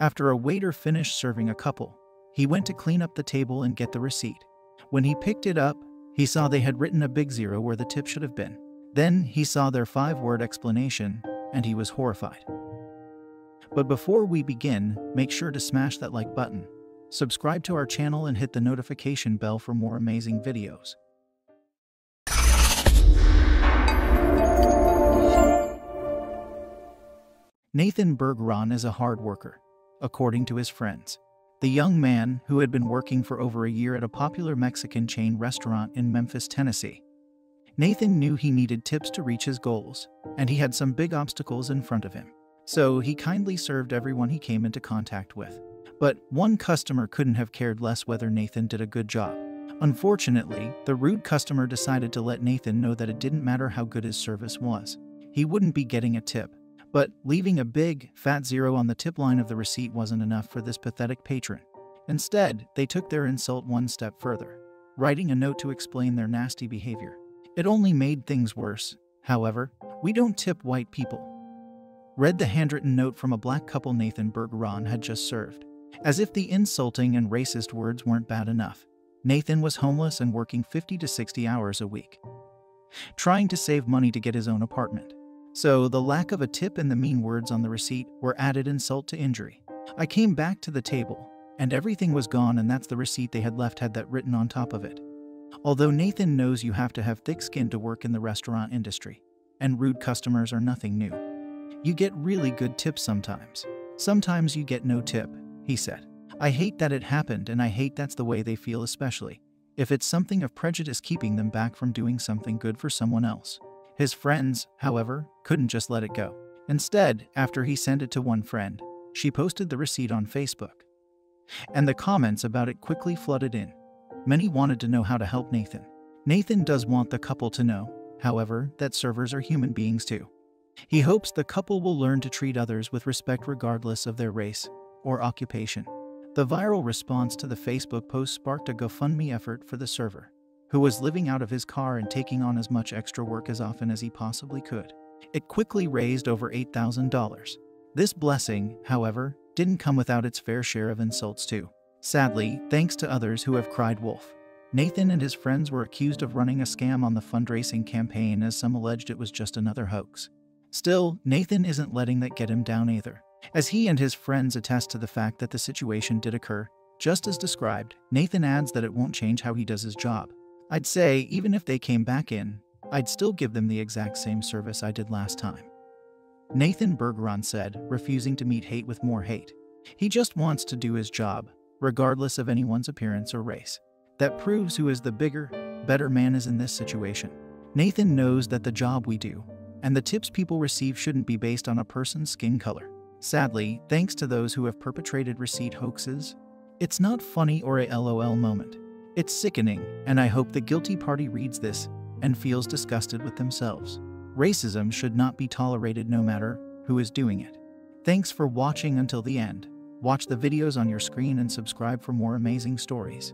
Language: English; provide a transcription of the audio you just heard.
After a waiter finished serving a couple, he went to clean up the table and get the receipt. When he picked it up, he saw they had written a big zero where the tip should have been. Then he saw their 5-word explanation, and he was horrified. But before we begin, make sure to smash that like button, subscribe to our channel and hit the notification bell for more amazing videos. Nathan Bergeron is a hard worker, according to his friends. The young man, who had been working for over a year at a popular Mexican chain restaurant in Memphis, Tennessee. Nathan knew he needed tips to reach his goals, and he had some big obstacles in front of him. So he kindly served everyone he came into contact with. But one customer couldn't have cared less whether Nathan did a good job. Unfortunately, the rude customer decided to let Nathan know that it didn't matter how good his service was. He wouldn't be getting a tip. But leaving a big, fat zero on the tip line of the receipt wasn't enough for this pathetic patron. Instead, they took their insult one step further, writing a note to explain their nasty behavior. It only made things worse. However, "We don't tip white people," read the handwritten note from a black couple Nathan Bergeron had just served. As if the insulting and racist words weren't bad enough, Nathan was homeless and working 50 to 60 hours a week, trying to save money to get his own apartment. So the lack of a tip and the mean words on the receipt were added insult to injury. "I came back to the table, and everything was gone, and that's the receipt they had left had that written on top of it." Although Nathan knows you have to have thick skin to work in the restaurant industry, and rude customers are nothing new. "You get really good tips sometimes. Sometimes you get no tip," he said. "I hate that it happened, and I hate that's the way they feel, especially if it's something of prejudice keeping them back from doing something good for someone else." His friends, however, couldn't just let it go. Instead, after he sent it to one friend, she posted the receipt on Facebook. And the comments about it quickly flooded in. Many wanted to know how to help Nathan. Nathan does want the couple to know, however, that servers are human beings too. He hopes the couple will learn to treat others with respect regardless of their race or occupation. The viral response to the Facebook post sparked a GoFundMe effort for the server, who was living out of his car and taking on as much extra work as often as he possibly could. It quickly raised over $8,000. This blessing, however, didn't come without its fair share of insults too. Sadly, thanks to others who have cried wolf, Nathan and his friends were accused of running a scam on the fundraising campaign, as some alleged it was just another hoax. Still, Nathan isn't letting that get him down either, as he and his friends attest to the fact that the situation did occur just as described. Nathan adds that it won't change how he does his job. "I'd say, even if they came back in, I'd still give them the exact same service I did last time," Nathan Bergeron said, refusing to meet hate with more hate. He just wants to do his job, regardless of anyone's appearance or race. That proves who is the bigger, better man is in this situation. Nathan knows that the job we do, and the tips people receive, shouldn't be based on a person's skin color. Sadly, thanks to those who have perpetrated receipt hoaxes, it's not funny or a LOL moment. It's sickening, and I hope the guilty party reads this and feels disgusted with themselves. Racism should not be tolerated, no matter who is doing it. Thanks for watching until the end. Watch the videos on your screen and subscribe for more amazing stories.